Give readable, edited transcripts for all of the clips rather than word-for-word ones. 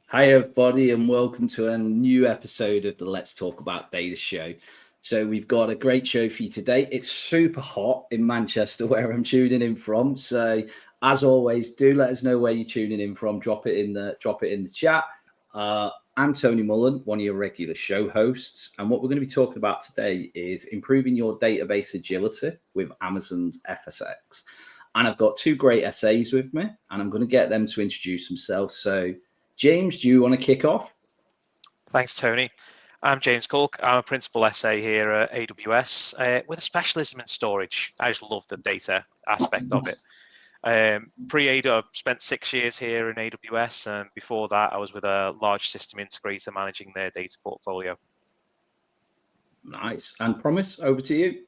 Hi, everybody, and welcome to a new episode of the Let's Talk About Data show. So, we've got a great show for you today. It's super hot in Manchester, where I'm tuning in from. So, as always, do let us know where you're tuning in from. Drop it in the chat. I'm Tony Mullen, one of your regular show hosts, and what we're going to be talking about today is improving your database agility with Amazon's FSX. And I've got two great SAs with me, and I'm going to get them to introduce themselves. So, James, do you want to kick off? Thanks, Tony. I'm James Culk. I'm a principal SA here at AWS with a specialism in storage. I just love the data aspect of it. Pre-AWS, spent 6 years here in AWS, and before that, I was with a large system integrator managing their data portfolio. Nice. And Promise, over to you.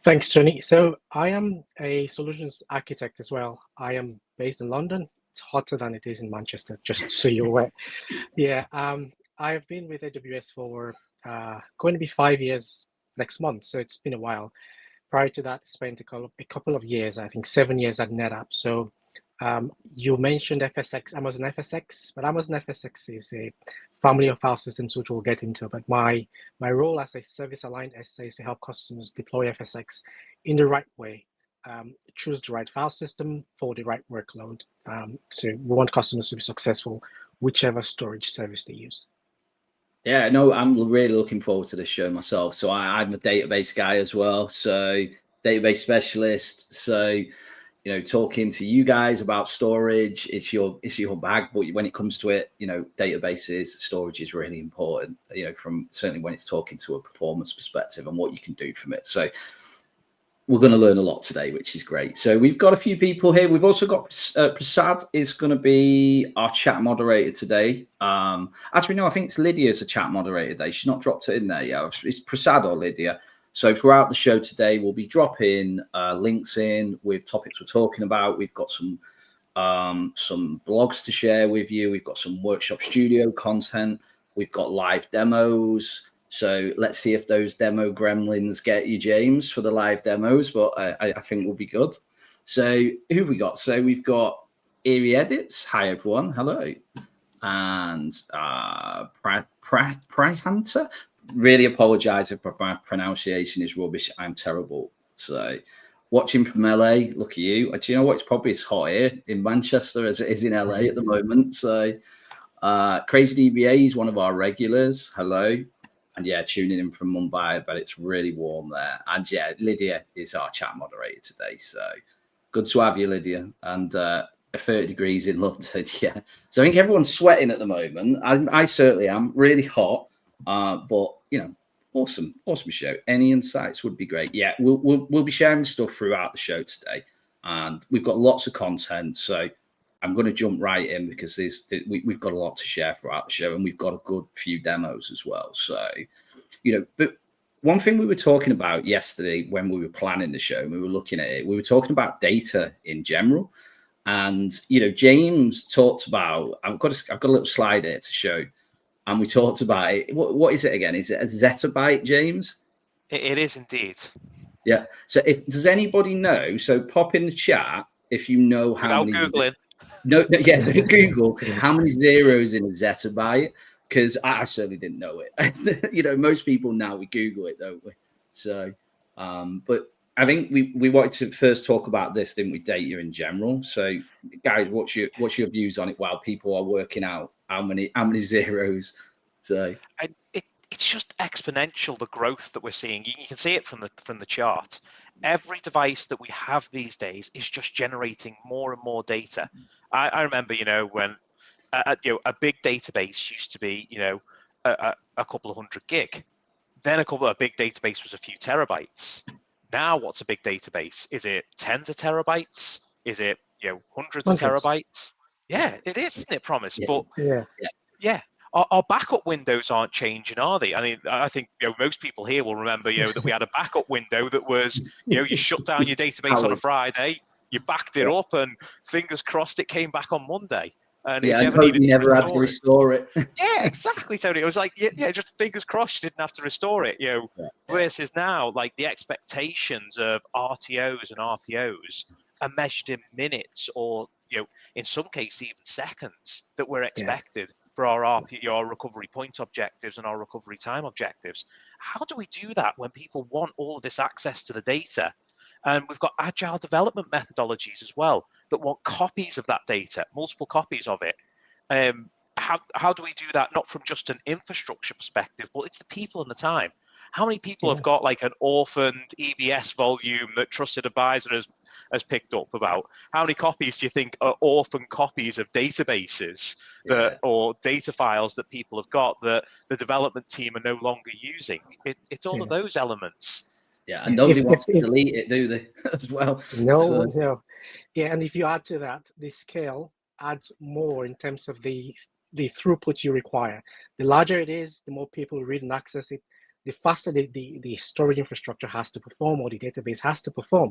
Thanks, Tony. So I am a solutions architect as well. I am based in London. It's hotter than it is in Manchester, just so you're aware. Yeah, I've been with AWS for going to be 5 years next month, so it's been a while. Prior to that, spent a couple of years, I think 7 years at NetApp. So you mentioned FSX, Amazon FSX, but Amazon FSX is a family of file systems which we'll get into. But my role as a service aligned SA is to help customers deploy FSX in the right way, choose the right file system for the right workload. So we want customers to be successful, whichever storage service they use. Yeah, no, I'm really looking forward to this show myself. So I'm a database guy as well. So database specialist. So talking to you guys about storage, it's your bag. But when it comes to it, databases, storage is really important. From certainly when it's talking to a performance perspective and what you can do from it. So we're going to learn a lot today, which is great. So we've got a few people here. We've also got Prasad is going to be our chat moderator today. Actually, no, I think it's Lydia's a chat moderator today. She's not dropped it in there yet. It's Prasad or Lydia. So throughout the show today, we'll be dropping links in with topics we're talking about. We've got some blogs to share with you. We've got some workshop studio content. We've got live demos. So let's see if those demo gremlins get you, James, for the live demos. But I think we'll be good. So who have we got? So we've got Eerie Edits. Hi, everyone. Hello. And Hunter. Really apologize if my pronunciation is rubbish. I'm terrible. So watching from LA, look at you. Do you know what? It's probably as hot here in Manchester as it is in LA at the moment. So Crazy DBA is one of our regulars. Hello. And yeah, tuning in from Mumbai, but it's really warm there. And yeah, Lydia is our chat moderator today. So good to have you, Lydia. And 30 degrees in London. Yeah. So I think everyone's sweating at the moment. I certainly am. Really hot. But awesome show. Any insights would be great. Yeah, we'll be sharing stuff throughout the show today. And we've got lots of content. So I'm going to jump right in because we've got a lot to share throughout the show, and we've got a good few demos as well. So, but one thing we were talking about yesterday when we were planning the show, and we were looking at it, we were talking about data in general. And, James talked about, I've got a little slide here to show, and we talked about it. What is it again? Is it a zettabyte, James? It is indeed. Yeah. So does anybody know? So pop in the chat if you know how many. Googling. No, yeah, Google how many zeros in a zettabyte, because I certainly didn't know it. Most people now we Google it, don't we? So, but I think we wanted to first talk about this, didn't we? Data in general. So, guys, what's your views on it while people are working out how many zeros? So, it's just exponential, the growth that we're seeing. You can see it from the chart. Every device that we have these days is just generating more and more data. I remember, when a big database used to be, a couple of 100 gig. Then a big database was a few terabytes. Now, what's a big database? Is it tens of terabytes? Is it hundreds of terabytes? Yeah, it is, isn't it, Promise? Yeah. But yeah. Our backup windows aren't changing, are they? I mean, I think most people here will remember, that we had a backup window that was, you shut down your database on a Friday, you backed it up, and fingers crossed it came back on Monday. And you never had to restore it. Yeah, exactly, Tony. It was like, just fingers crossed you didn't have to restore it. Versus now, like the expectations of RTOs and RPOs are measured in minutes or in some cases even seconds that we're expected for our RP, our recovery point objectives and our recovery time objectives. How do we do that when people want all of this access to the data? And we've got agile development methodologies as well that want copies of that data, multiple copies of it. How do we do that? Not from just an infrastructure perspective, but it's the people and the time. How many people have got like an orphaned EBS volume that Trusted Advisor has picked up about? How many copies do you think are orphan copies of databases or data files that people have got that the development team are no longer using? It's all of those elements. Yeah, and nobody wants to delete it, do they, as well? No. Yeah, and if you add to that, the scale adds more in terms of the throughput you require. The larger it is, the more people read and access it, the faster the storage infrastructure has to perform, or the database has to perform.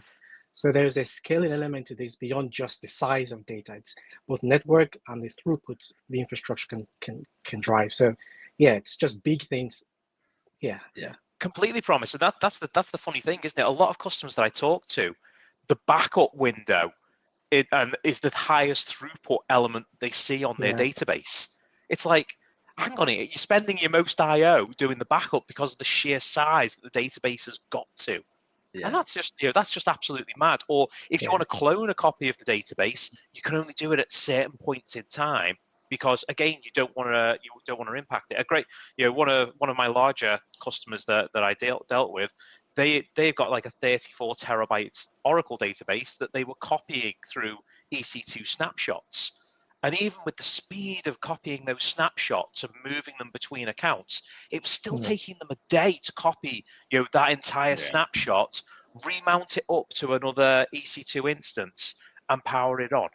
So there's a scaling element to this beyond just the size of data. It's both network and the throughput the infrastructure can drive. So yeah, it's just big things. Yeah. Completely promise. And that's the funny thing, isn't it? A lot of customers that I talk to, the backup window is the highest throughput element they see on their database. It's like, hang on it, you're spending your most I/O doing the backup because of the sheer size that the database has got to. And that's just absolutely mad. Or if you want to clone a copy of the database, you can only do it at certain points in time, because again, you don't want to impact it. A great, one of my larger customers that I dealt with, they've got like a 34 terabytes Oracle database that they were copying through EC2 snapshots. And even with the speed of copying those snapshots and moving them between accounts, it was still taking them a day to copy, that entire snapshot, remount it up to another EC2 instance, and power it on.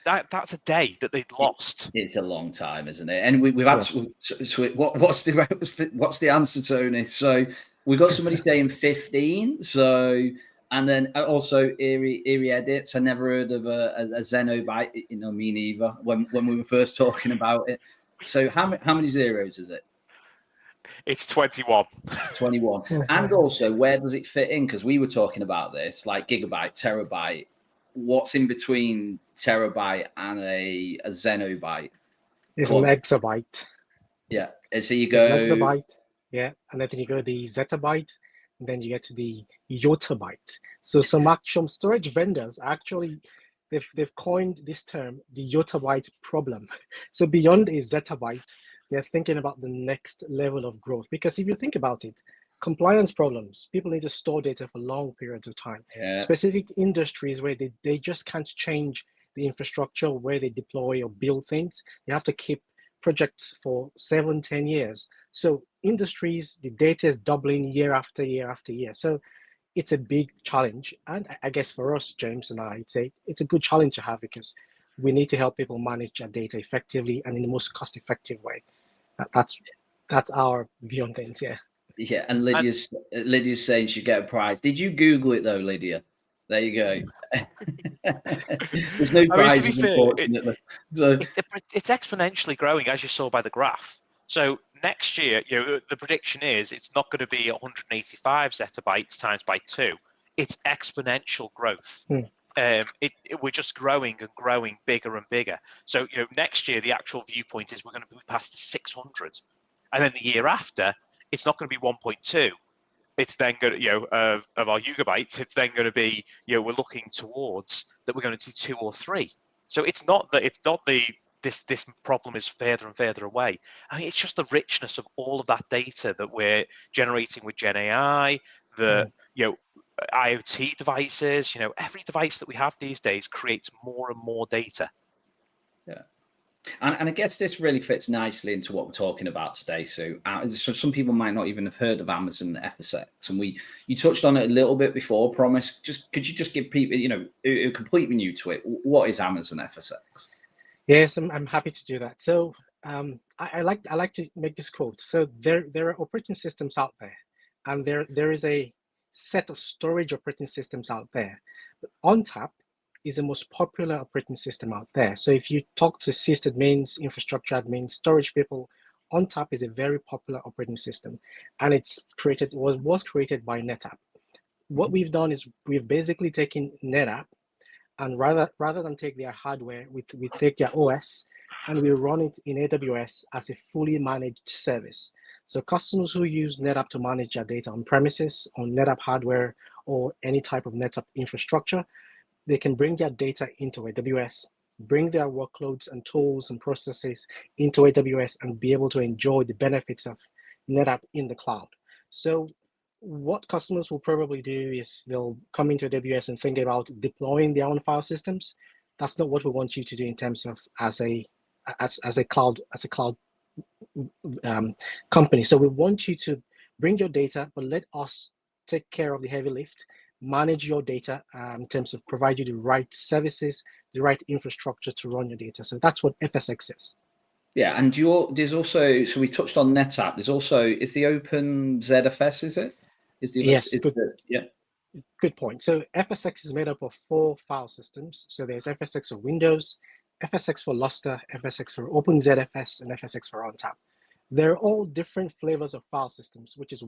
That's a day that they'd lost. It's a long time, isn't it? And we've had what's the answer, Tony? So we've got somebody saying 15. So. And then also Eerie Edits. I never heard of a Xenobyte. Me neither. When we were first talking about it. So how many zeros is it? It's 21. 21. And also, where does it fit in? Because we were talking about this, like gigabyte, terabyte. What's in between terabyte and a Xenobyte? It's an exabyte. Yeah. So you go exabyte. Yeah, and then you go to the zettabyte. And then you get to the yottabyte. So some storage vendors actually, they've coined this term, the yottabyte problem. So beyond a zettabyte, they're thinking about the next level of growth. Because if you think about it, compliance problems, people need to store data for long periods of time. Specific industries where they just can't change the infrastructure where they deploy or build things. They have to keep projects for 7-10 years. So industries, the data is doubling year after year after year. So it's a big challenge. And I guess for us, James and I, it's a good challenge to have, because we need to help people manage their data effectively and in the most cost-effective way. That's our view on things. Yeah, and Lydia's saying she get a prize. Did you Google it though, Lydia? There you go. There's no prize, unfortunately. It's exponentially growing, as you saw by the graph. So next year, the prediction is it's not going to be 185 zettabytes times by 2. It's exponential growth. We're just growing and growing bigger and bigger. So next year, the actual viewpoint is we're going to be past the 600, and then the year after, it's not going to be 1.2. It's then going to, of our gigabytes, it's then going to be, we're looking towards that we're going to do 2 or 3. So it's not this problem is further and further away. I mean, it's just the richness of all of that data that we're generating with Gen AI, the IoT devices. Every device that we have these days creates more and more data. Yeah. And I guess this really fits nicely into what we're talking about today. So some people might not even have heard of Amazon FSx, and you touched on it a little bit before. Promise, could you just give people, who are completely new to it, what is Amazon FSx? Yes, I'm happy to do that. So I like to make this quote. So there are operating systems out there, and there is a set of storage operating systems out there. But ONTAP is the most popular operating system out there. So if you talk to sysadmins, infrastructure admins, storage people, ONTAP is a very popular operating system, and was created by NetApp. What we've done is we've basically taken NetApp and rather than take their hardware, we take their OS and we run it in AWS as a fully managed service. So customers who use NetApp to manage their data on premises, on NetApp hardware, or any type of NetApp infrastructure, they can bring their data into AWS, bring their workloads and tools and processes into AWS, and be able to enjoy the benefits of NetApp in the cloud. So what customers will probably do is they'll come into AWS and think about deploying their own file systems. That's not what we want you to do in terms of as a cloud company. So we want you to bring your data, but let us take care of the heavy lift, manage your data in terms of provide you the right services, the right infrastructure to run your data. So that's what FSx is. Yeah, and there's also, so we touched on NetApp. There's also, is the OpenZFS, is it? Yes, good. Yeah. Good point. So FSx is made up of 4 file systems. So there's FSx for Windows, FSx for Lustre, FSx for OpenZFS, and FSx for ONTAP. They're all different flavors of file systems, which is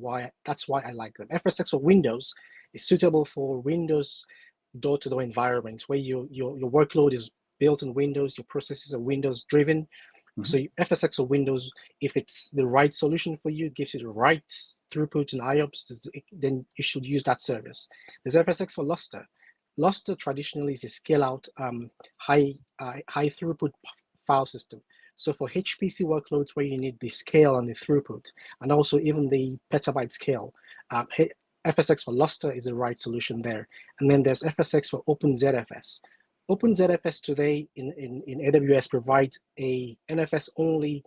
that's why I like them. FSx for Windows is suitable for Windows door-to-door environments where your workload is built in Windows, your processes are Windows driven. Mm-hmm. So FSx for Windows, if it's the right solution for you, gives you the right throughput and IOPS, then you should use that service. There's FSx for Lustre. Lustre traditionally is a scale-out, high throughput file system. So for HPC workloads where you need the scale and the throughput, and also even the petabyte scale, FSx for Lustre is the right solution there. And then there's FSx for OpenZFS. OpenZFS today in AWS provides a NFS-only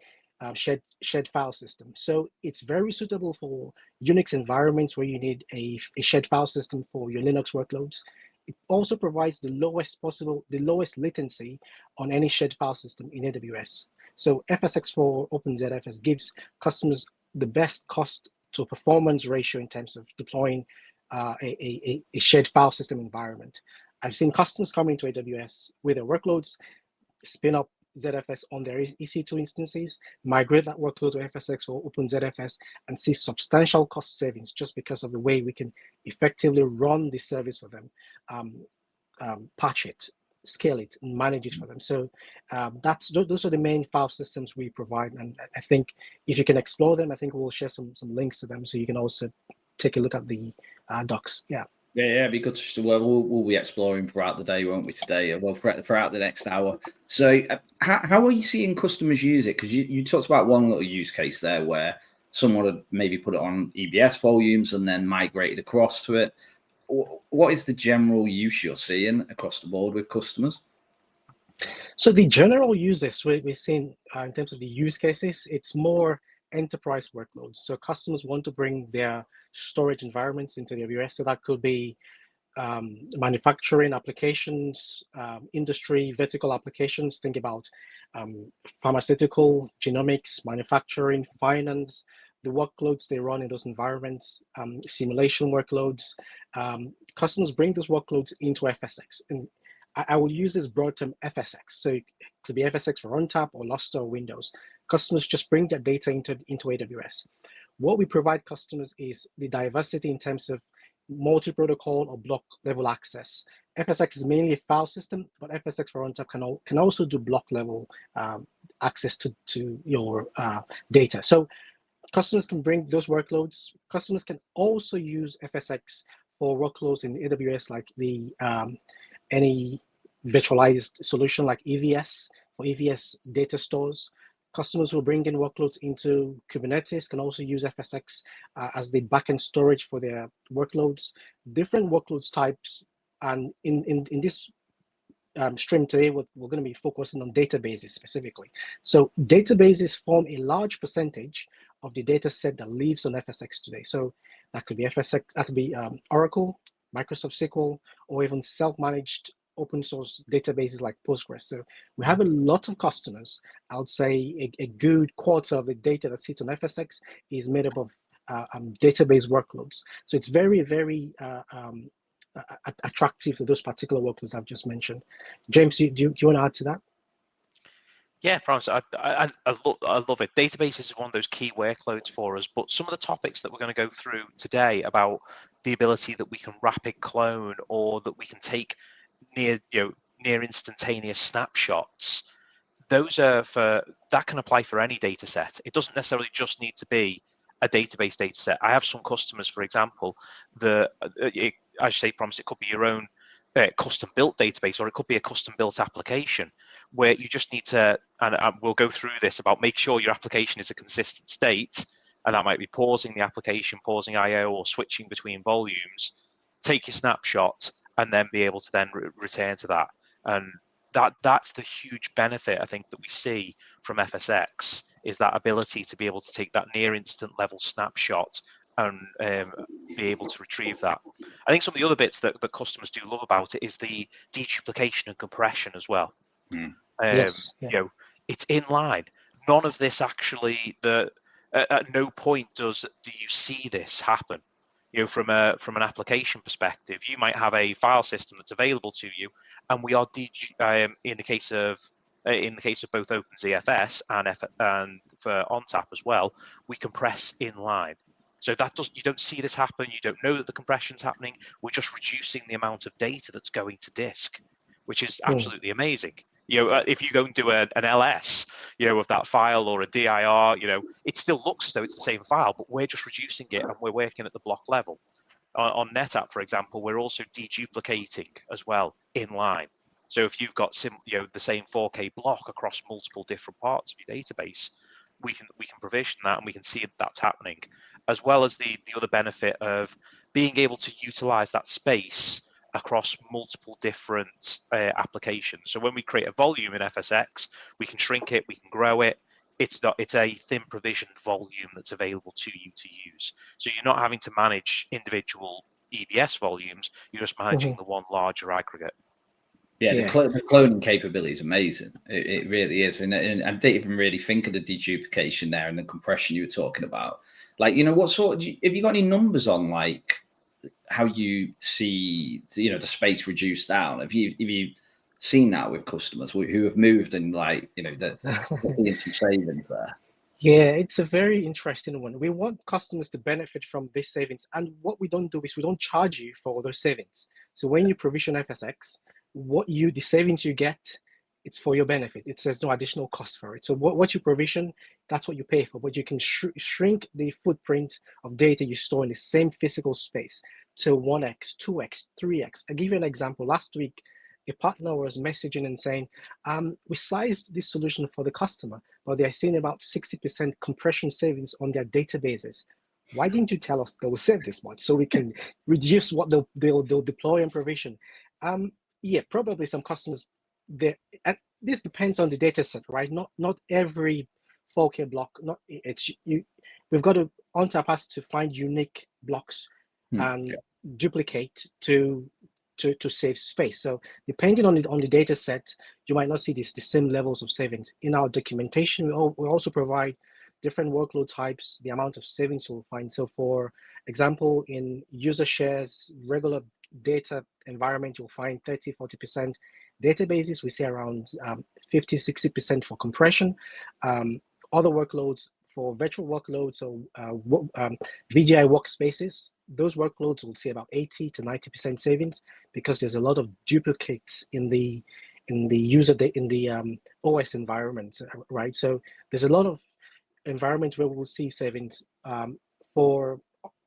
shared file system. So it's very suitable for Unix environments where you need a shared file system for your Linux workloads. It also provides the lowest latency on any shared file system in AWS. So FSx for OpenZFS gives customers the best cost to performance ratio in terms of deploying a shared file system environment. I've seen customers come into AWS with their workloads, spin up ZFS on their EC2 instances, migrate that workload to FSx or OpenZFS, and see substantial cost savings just because of the way we can effectively run the service for them, patch it, scale it, and manage it for them. So those are the main file systems we provide. And I think if you can explore them, I think we'll share some links to them so you can also take a look at the docs. Yeah. Yeah, it'd be good to. We'll be exploring throughout the day, won't we? Today, well, throughout the next hour. So, how are you seeing customers use it? Because you talked about one little use case there where someone had maybe put it on EBS volumes and then migrated across to it. What is the general use you're seeing across the board with customers? So the general uses we're seeing in terms of the use cases, it's more enterprise workloads. So customers want to bring their storage environments into the AWS. So that could be manufacturing applications, industry, vertical applications. Think about pharmaceutical, genomics, manufacturing, finance, the workloads they run in those environments, simulation workloads. Customers bring those workloads into FSx. And I will use this broad term FSx. So it could be FSx for ONTAP or Lustre or Windows. Customers just bring their data into AWS. What we provide customers is the diversity in terms of multi-protocol or block level access. FSx is mainly a file system, but FSx for ONTAP can also do block level access to your data. So customers can bring those workloads. Customers can also use FSx for workloads in AWS, like any virtualized solution like EVS or EVS data stores. Customers who bring in workloads into Kubernetes can also use FSx as the backend storage for their workloads. Different workloads types, and in this stream today, we're going to be focusing on databases specifically. So databases form a large percentage of the data set that lives on FSx today. So that could be FSx, that could be Oracle, Microsoft SQL, or even self-managed open source databases like Postgres. So we have a lot of customers. I would say a good quarter of the data that sits on FSx is made up of database workloads. So it's very, very attractive to those particular workloads I've just mentioned. James, do you want to add to that? Yeah, promise. I love it. Databases is one of those key workloads for us, but some of the topics that we're going to go through today about the ability that we can rapid clone or that we can take near instantaneous snapshots, those are that can apply for any data set. It doesn't necessarily just need to be a database data set. I have some customers, for example, as you say, Promise, it could be your own custom built database, or it could be a custom built application where you just need to, and we'll go through this about make sure your application is a consistent state, and that might be pausing the application, pausing IO, or switching between volumes. Take your snapshot and then be able to then return to that. And that's the huge benefit, I think, that we see from FSX, is that ability to be able to take that near instant level snapshot and be able to retrieve that. I think some of the other bits that customers do love about it is the deduplication and compression as well. Yes. Yeah. It's in line. None of this actually, at no point do you see this happen. From an application perspective, you might have a file system that's available to you, and we are in the case of both OpenZFS and for ONTAP as well, we compress in line. So you don't see this happen. You don't know that the compression's happening. We're just reducing the amount of data that's going to disk, which is absolutely amazing. If you go and do an LS, of that file, or a DIR, it still looks as though it's the same file, but we're just reducing it and we're working at the block level. On NetApp, for example, we're also deduplicating as well in line. So if you've got the same 4K block across multiple different parts of your database, we can provision that, and we can see that's happening, as well as the other benefit of being able to utilize that space across multiple different applications. So when we create a volume in FSX, we can shrink it, we can grow it. It's a thin provisioned volume that's available to you to use. So you're not having to manage individual EBS volumes, you're just managing the one larger aggregate. Yeah, the cloning capability is amazing. It really is. And I didn't even really think of the deduplication there and the compression you were talking about. Like, what sort of, have you got any numbers on like how you see, the space reduced down? Have you seen that with customers who have moved and like, they're seeing some savings there? Yeah, it's a very interesting one. We want customers to benefit from these savings. And what we don't do is we don't charge you for those savings. So when you provision FSX, the savings you get, it's for your benefit. There's no additional cost for it. So what you provision, that's what you pay for. But you can shrink the footprint of data you store in the same physical space to 1x, 2x, 3x. I'll give you an example. Last week, a partner was messaging and saying, we sized this solution for the customer, but they're seeing about 60% compression savings on their databases. Why didn't you tell us they will save this much so we can reduce what they'll deploy and provision? Yeah, probably some customers, this depends on the data set, right? Not every 4K block, we've got to, ONTAP has to find unique blocks and duplicate to save space. So depending on the data set, you might not see the same levels of savings. In our documentation, we also provide different workload types, the amount of savings you'll find. So for example, in user shares, regular data environment, you'll find 30-40%. Databases, we see around 50-60% for compression. Other workloads, for virtual workloads, so VGI workspaces, those workloads will see about 80-90% savings, because there's a lot of duplicates in the OS environment, right? So there's a lot of environments where we'll see savings. For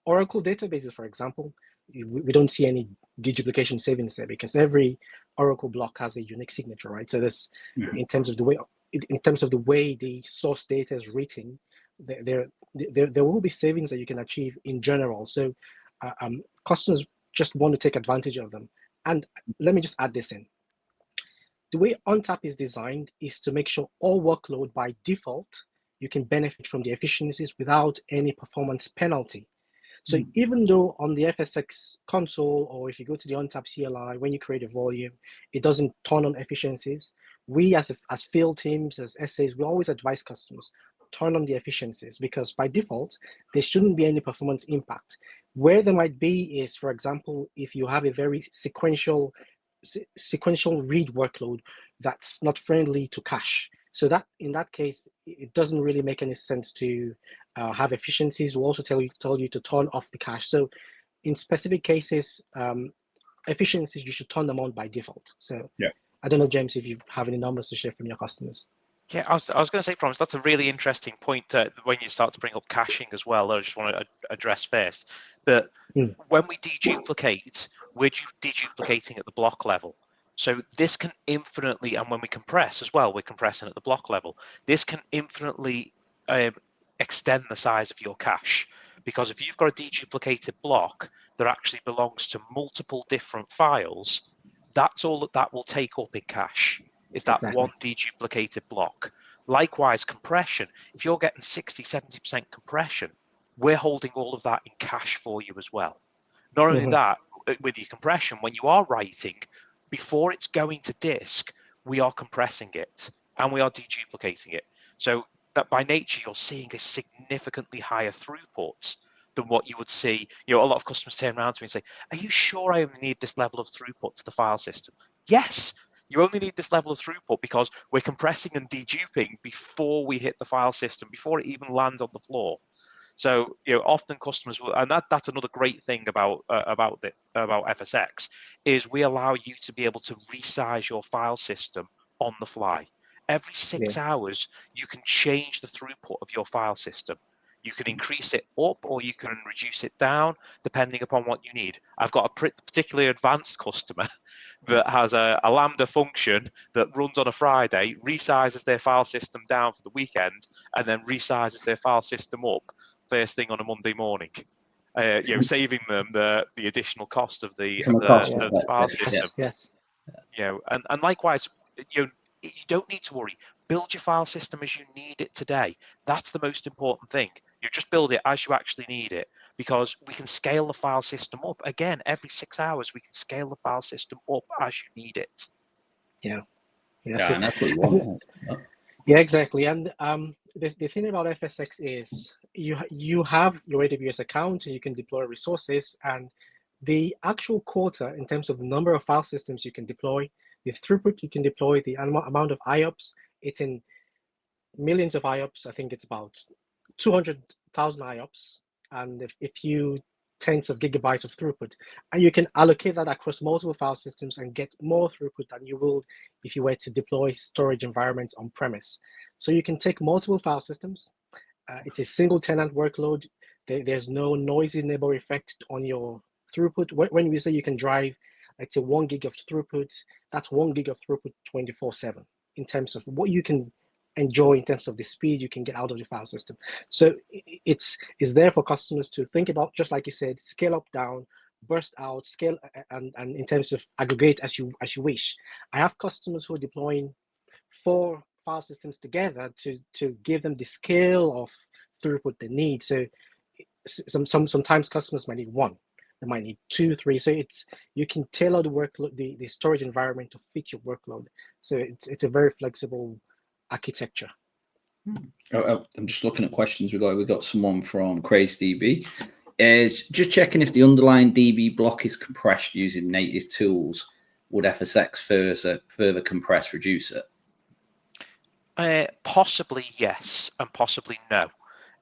Oracle databases, for example, we don't see any deduplication savings there, because every Oracle block has a unique signature, right? So this, in terms of the way the source data is written, there will be savings that you can achieve in general. So customers just want to take advantage of them. And let me just add this in. The way ONTAP is designed is to make sure all workload by default, you can benefit from the efficiencies without any performance penalty. So even though on the FSX console, or if you go to the ONTAP CLI, when you create a volume, it doesn't turn on efficiencies, we as field teams, as SAs, we always advise customers, turn on the efficiencies, because by default, there shouldn't be any performance impact. Where there might be is, for example, if you have a very sequential read workload that's not friendly to cache. So that in that case, it doesn't really make any sense to have efficiencies. We'll also tell you to turn off the cache. So in specific cases, efficiencies, you should turn them on by default. So Yeah. I don't know, James, if you have any numbers to share from your customers. Yeah, I was going to say, Promise, that's a really interesting point when you start to bring up caching as well, that I just want to address first. But when we deduplicate, we're deduplicating at the block level. So this can infinitely, and when we compress as well, we're compressing at the block level. This can infinitely extend the size of your cache, because if you've got a deduplicated block that actually belongs to multiple different files, that's all that will take up in cache, is that one deduplicated block. Likewise, compression, if you're getting 60-70% compression, we're holding all of that in cache for you as well. Not only that, with your compression, when you are writing, before it's going to disk, we are compressing it and we are deduplicating it. So that by nature, you're seeing a significantly higher throughput than what you would see. A lot of customers turn around to me and say, are you sure I only need this level of throughput to the file system? Yes, you only need this level of throughput because we're compressing and deduping before we hit the file system, before it even lands on the floor. So often customers will, and that's another great thing about FSX, is we allow you to be able to resize your file system on the fly. Every 6 hours, you can change the throughput of your file system. You can increase it up or you can reduce it down depending upon what you need. I've got a particularly advanced customer that has a Lambda function that runs on a Friday, resizes their file system down for the weekend, and then resizes their file system up first thing on a Monday morning. Saving them the additional cost of the file system. Yes. And likewise, you don't need to worry. Build your file system as you need it today. That's the most important thing. You just build it as you actually need it, because we can scale the file system up. Again, every 6 hours, we can scale the file system up as you need it. Yeah. And that's what you want. Yeah, exactly. And the thing about FSX is you have your AWS account and you can deploy resources, and the actual quota in terms of the number of file systems you can deploy, the throughput you can deploy, the amount of IOPS, it's in millions of IOPS. I think it's about 200,000 IOPS, and if you tens of gigabytes of throughput, and you can allocate that across multiple file systems and get more throughput than you will if you were to deploy storage environments on premise. So you can take multiple file systems. It's a single tenant workload. There's no noisy neighbor effect on your throughput. When we say you can drive, let's say 1 gig of throughput, that's 1 gig of throughput 24/7 in terms of what you can enjoy in terms of the speed you can get out of the file system. So it's there for customers to think about, just like you said, scale up, down, burst out, scale, and in terms of aggregate as you wish. I have customers who are deploying 4 file systems together to give them the scale of throughput they need. So sometimes customers might need 1. They might need 2, 3. So you can tailor the workload, the storage environment to fit your workload. So it's a very flexible architecture. I'm just looking at questions we got someone from CrazyDB. Is just checking if the underlying DB block is compressed using native tools. Would FSX further compress, reduce it? Possibly yes, and possibly no.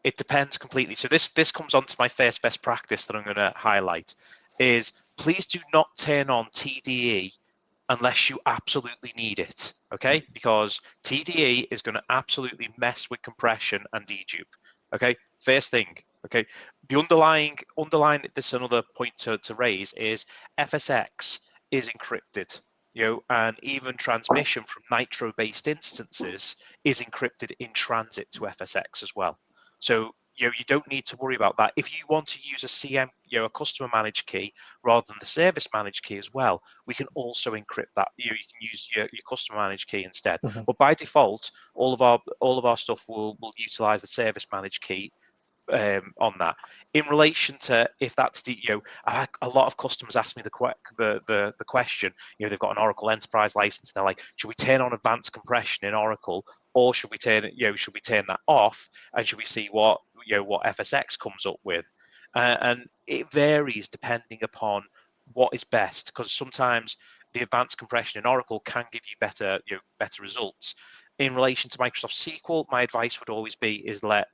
It depends completely. So this comes on to my first best practice that I'm going to highlight, is please do not turn on TDE unless you absolutely need it, okay? Because TDE is going to absolutely mess with compression and dedupe, okay? First thing, okay? The underlying, this is another point to raise, is FSX is encrypted, and even transmission from Nitro-based instances is encrypted in transit to FSX as well. So you don't need to worry about that. If you want to use a CM, a customer managed key rather than the service managed key as well, we can also encrypt that. You can use your customer managed key instead. But by default, all of our stuff will utilize the service managed key on that. In relation to if that's a lot of customers ask me the question. They've got an Oracle Enterprise license. They're like, should we turn on advanced compression in Oracle, or should we turn that off, and should we see what FSX comes up with? And it varies depending upon what is best, because sometimes the advanced compression in Oracle can give you better results. In relation to Microsoft SQL, my advice would always be is let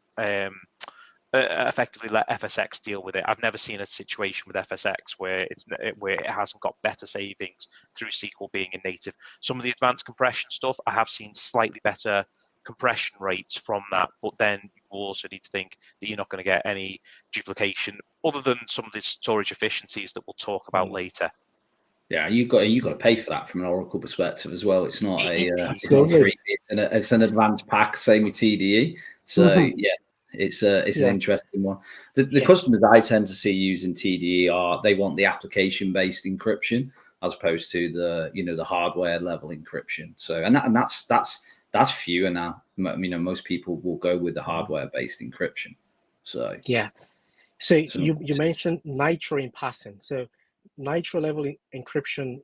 effectively let FSX deal with it. I've never seen a situation with FSX where it hasn't got better savings through SQL being in native. Some of the advanced compression stuff, I have seen slightly better compression rates from that, but then you also need to think that you're not going to get any duplication other than some of the storage efficiencies that we'll talk about later. Yeah, you've got to pay for that from an Oracle perspective as well. It's not it's not Absolutely. free. It's an advanced pack, same with TDE. So yeah, it's an interesting one. The customers I tend to see using TDE they want the application based encryption as opposed to the hardware level encryption. So and that's fewer now. Most people will go with the hardware based encryption. So yeah. So you mentioned Nitro in passing. So Nitro level encryption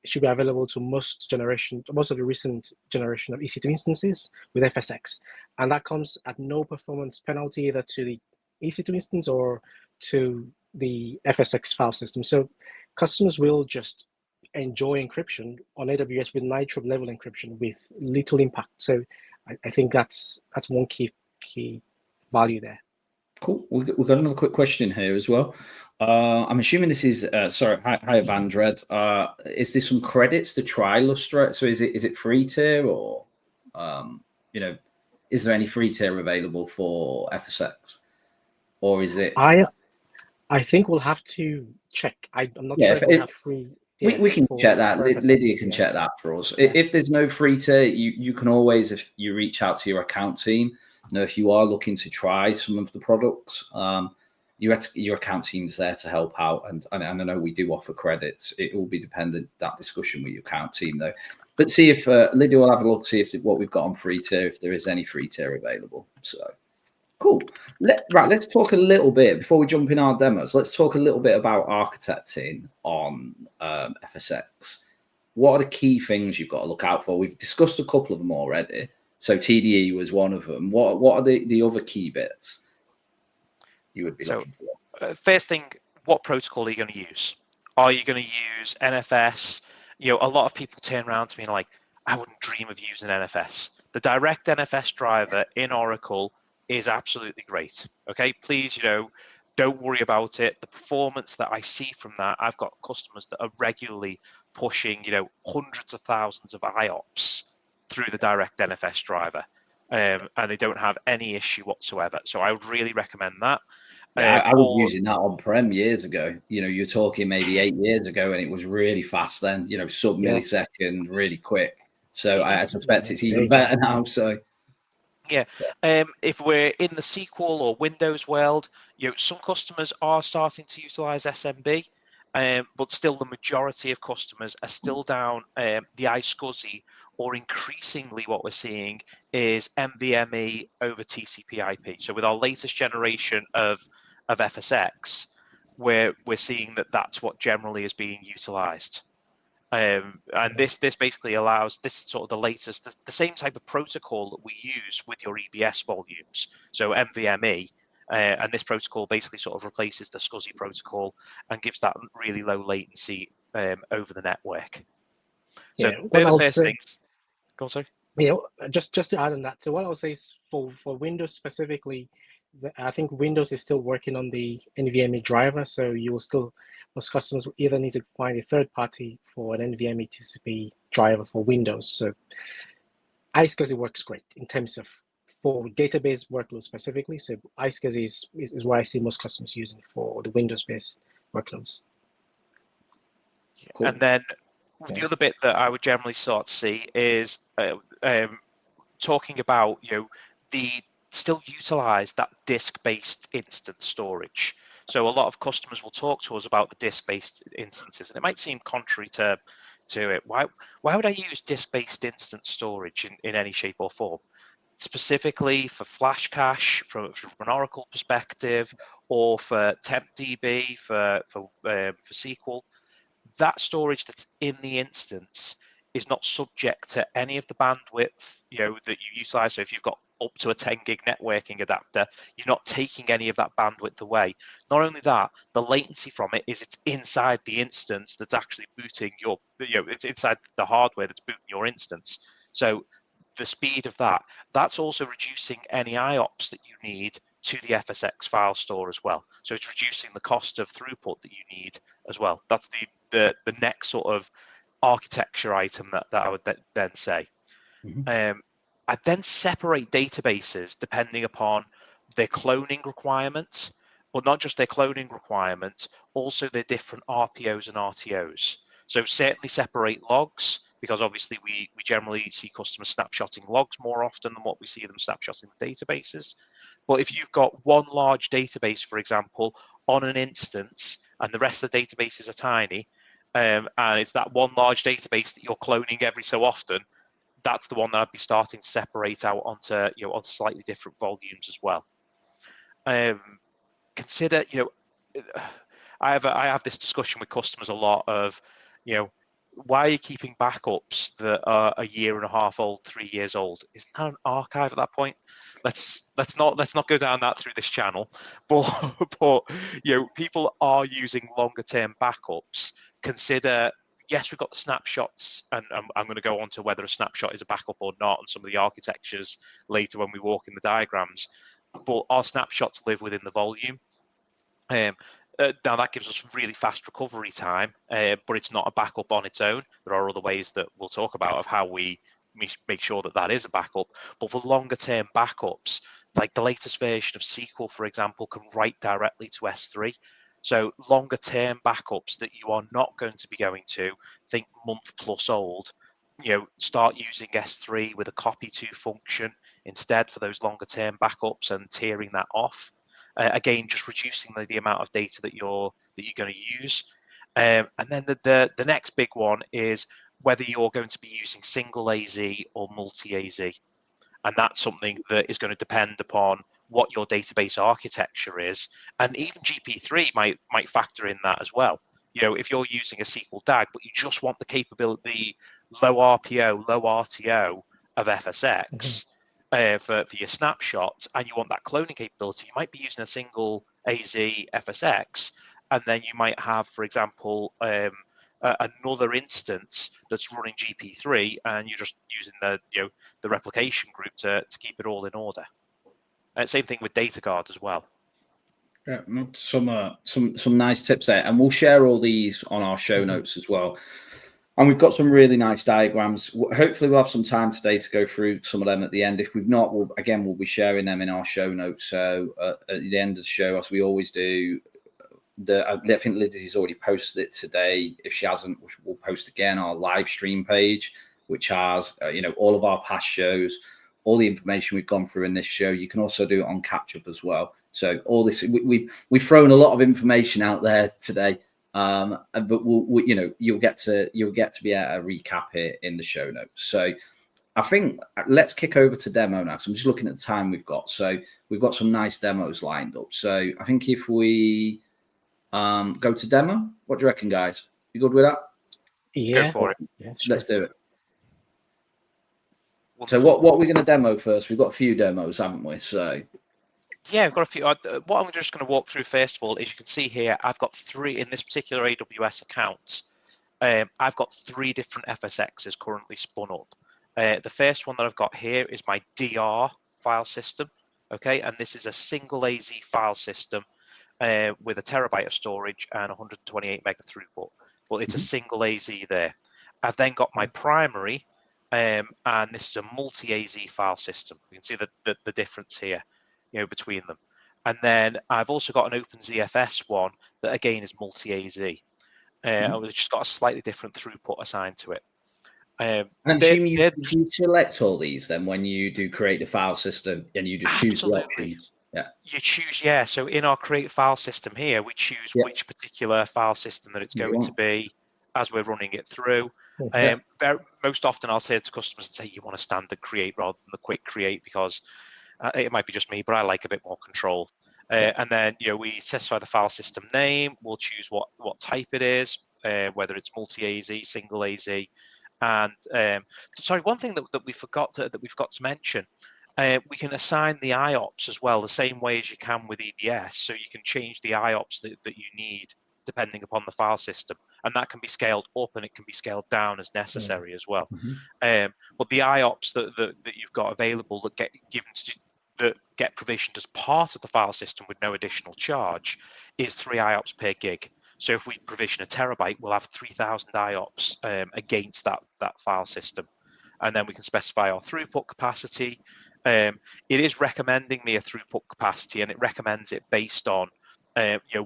should be available to most of the recent generation of EC2 instances with FSX, and that comes at no performance penalty either to the EC2 instance or to the FSX file system. So customers will just enjoy encryption on AWS with Nitro level encryption with little impact. So I think that's one key value there. Cool. We've got another quick question here as well. I'm assuming this is hi Bandred. Is there some credits to try Lustre? So is it free tier or is there any free tier available for FSX, or is it? I think we'll have to check. I'm not sure if we have free. We can check that. Lydia can check that for us. Yeah. If there's no free tier, you can always, if you reach out to your account team, if you are looking to try some of the products, your account team's there to help out. And I know we do offer credits. It will be dependent, that discussion with your account team though. But see if Lydia will have a look, see if what we've got on free tier, if there is any free tier available. So cool. Let's talk a little bit before we jump in our demos. Let's talk a little bit about architecting on FSX. What are the key things you've got to look out for? We've discussed a couple of them already. So TDE was one of them. What are the other key bits you would be looking for? First thing, what protocol are you going to use? Are you going to use NFS? A lot of people turn around to me like, I wouldn't dream of using NFS. The direct NFS driver in Oracle is absolutely great. Okay, please, don't worry about it. The performance that I see from that, I've got customers that are regularly pushing, hundreds of thousands of IOPS through the direct NFS driver, and they don't have any issue whatsoever. So I would really recommend that. I was using that on-prem years ago. You're talking maybe 8 years ago, and it was really fast then, sub-millisecond, really quick. So I suspect it's even better now. So yeah, if we're in the SQL or Windows world, some customers are starting to utilize SMB, but still the majority of customers are still down the iSCSI, or increasingly what we're seeing is NVMe over TCP/IP. So with our latest generation of FSX, we're seeing that's what generally is being utilized. And this basically allows this sort of the latest, the same type of protocol that we use with your EBS volumes. So NVMe, and this protocol basically sort of replaces the SCSI protocol and gives that really low latency over the network. So they're the first things. Go on, sorry. Just to add on that. So what I'll say is for Windows specifically, I think Windows is still working on the NVMe driver. So most customers will either need to find a third party for an NVMe TCP driver for Windows. So iSCSI works great in terms of for database workloads specifically. So iSCSI is what I see most customers using for the Windows-based workloads. Cool. And then the other bit that I would generally start to see is talking about the still utilize that disk-based instance storage. So a lot of customers will talk to us about the disk-based instances, and it might seem contrary to it. Why would I use disk-based instance storage in any shape or form? Specifically for flash cache from an Oracle perspective, or for TempDB for SQL, that storage that's in the instance is not subject to any of the bandwidth that you utilize. So if you've got up to a 10 gig networking adapter, you're not taking any of that bandwidth away. Not only that, the latency from it is it's inside the instance that's actually booting it's inside the hardware that's booting your instance. So the speed of that, that's also reducing any IOPS that you need to the FSX file store as well. So it's reducing the cost of throughput that you need as well. That's the next sort of architecture item that I would then say. I'd then separate databases depending upon their cloning requirements, but not just their cloning requirements, also their different RPOs and RTOs. So certainly separate logs, because obviously we generally see customers snapshotting logs more often than what we see them snapshotting databases. But if you've got one large database, for example, on an instance, and the rest of the databases are tiny, and it's that one large database that you're cloning every so often, that's the one that I'd be starting to separate out onto onto slightly different volumes as well. Consider, I have this discussion with customers a lot of, why are you keeping backups that are a year and a half old, 3 years old? Isn't that an archive at that point? Let's not go down that through this channel. But people are using longer term backups. Consider, yes, we've got the snapshots, and I'm going to go on to whether a snapshot is a backup or not, and some of the architectures later when we walk in the diagrams. But our snapshots live within the volume. Now that gives us really fast recovery time, but it's not a backup on its own. There are other ways that we'll talk about of how we make sure that is a backup. But for longer term backups, like the latest version of SQL, for example, can write directly to S3. So longer term backups that you are not going to be going to, think month plus old, start using S3 with a copy to function instead for those longer term backups and tearing that off. Again, just reducing the amount of data that you're going to use. And then the next big one is whether you're going to be using single AZ or multi-AZ. And that's something that is going to depend upon what your database architecture is. And even GP3 might factor in that as well. If you're using a SQL DAG, but you just want the capability, low RPO, low RTO of FSX, for your snapshots, and you want that cloning capability, you might be using a single AZ FSX, and then you might have, for example, another instance that's running GP3, and you're just using the replication group to keep it all in order. Same thing with DataGuard as well. Yeah, some nice tips there, and we'll share all these on our show notes as well. And we've got some really nice diagrams. Hopefully we'll have some time today to go through some of them at the end. If we've not, we'll be sharing them in our show notes. So at the end of the show, as we always do, I think Lizzie's already posted it today. If she hasn't, we'll post again our live stream page, which has all of our past shows, all the information we've gone through in this show. You can also do it on Catch Up as well. So all this, we've thrown a lot of information out there today. But you'll get to be able to recap it in the show notes. So I think let's kick over to demo now. So I'm just looking at the time we've got. So we've got some nice demos lined up. So I think if we go to demo, what do you reckon, guys? You good with that? Yeah. Go for it. Yeah, sure. Let's do it. So what are we going to demo first? We've got a few demos, haven't we? So. Yeah, I've got a few. What I'm just going to walk through first of all is you can see here, I've got 3 in this particular AWS account. I've got 3 different FSXs currently spun up. The first one that I've got here is my DR file system. Okay, and this is a single AZ file system with a terabyte of storage and 128 meg of throughput. Well, it's a single AZ there. I've then got my primary, and this is a multi-AZ file system. You can see the difference here. Between them. And then I've also got an OpenZFS one that again is multi-AZ. I've just got a slightly different throughput assigned to it. And I'm assuming you select all these then when you do create the file system and you just choose the options. Yeah. You choose, So in our create file system here, we choose which particular file system that it's going to be as we're running it through. Most often I'll say to customers, say you want a standard create rather than the quick create, because it might be just me, but I like a bit more control. And then we specify the file system name. We'll choose what type it is, whether it's multi-AZ, single AZ, and sorry, one thing that we forgot to mention. We can assign the IOPS as well, the same way as you can with EBS. So you can change the IOPS that you need depending upon the file system. and that can be scaled up and it can be scaled down as necessary as well. Mhm. But the IOPS that you've got available that get given that get provisioned as part of the file system with no additional charge is 3 IOPS per gig. So if we provision a terabyte, we'll have 3,000 IOPS against that file system, and then we can specify our throughput capacity. It is recommending me a throughput capacity, and it recommends it based on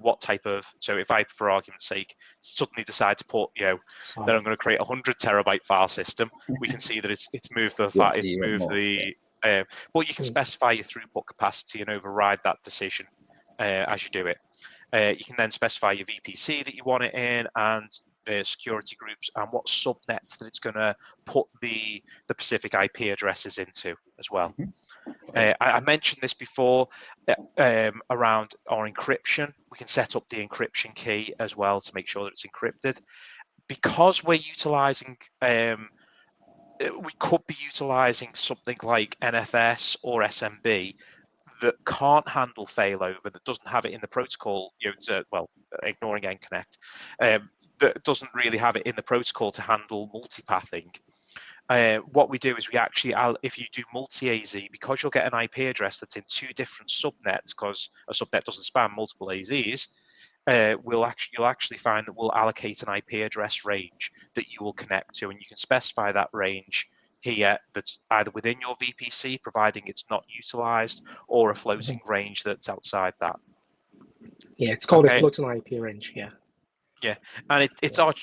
what type of. So if I, for argument's sake, suddenly decide to put that I'm going to create a 100 terabyte file system, we can see that it's moved the Yeah, it's you want moved more, the. But you can specify your throughput capacity and override that decision as you do it. You can then specify your VPC that you want it in, and the security groups, and what subnets that it's going to put the specific IP addresses into as well. I mentioned this before around our encryption. We can set up the encryption key as well to make sure that it's encrypted. Because we're utilizing, we could be utilizing something like NFS or SMB that can't handle failover, that doesn't have it in the protocol, ignoring NConnect, that doesn't really have it in the protocol to handle multipathing. What we do is we actually, if you do multi-AZ, because you'll get an IP address that's in 2 different subnets, because a subnet doesn't span multiple AZs, you'll actually find that we'll allocate an IP address range that you will connect to, and you can specify that range here that's either within your VPC, providing it's not utilized, or a floating range that's outside that. Yeah, it's called a floating IP range. Yeah, and it's our,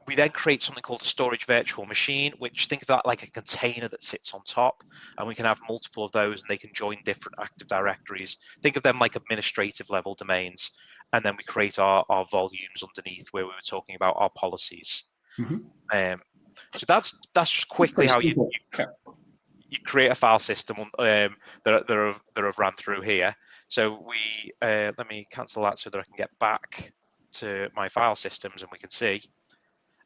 we then create something called a storage virtual machine, which think of that like a container that sits on top, and we can have multiple of those, and they can join different Active Directories. Think of them like administrative level domains, and then we create our volumes underneath where we were talking about our policies. So that's just quickly how you create a file system that have ran through here. So we let me cancel that so that I can get back to my file systems and we can see.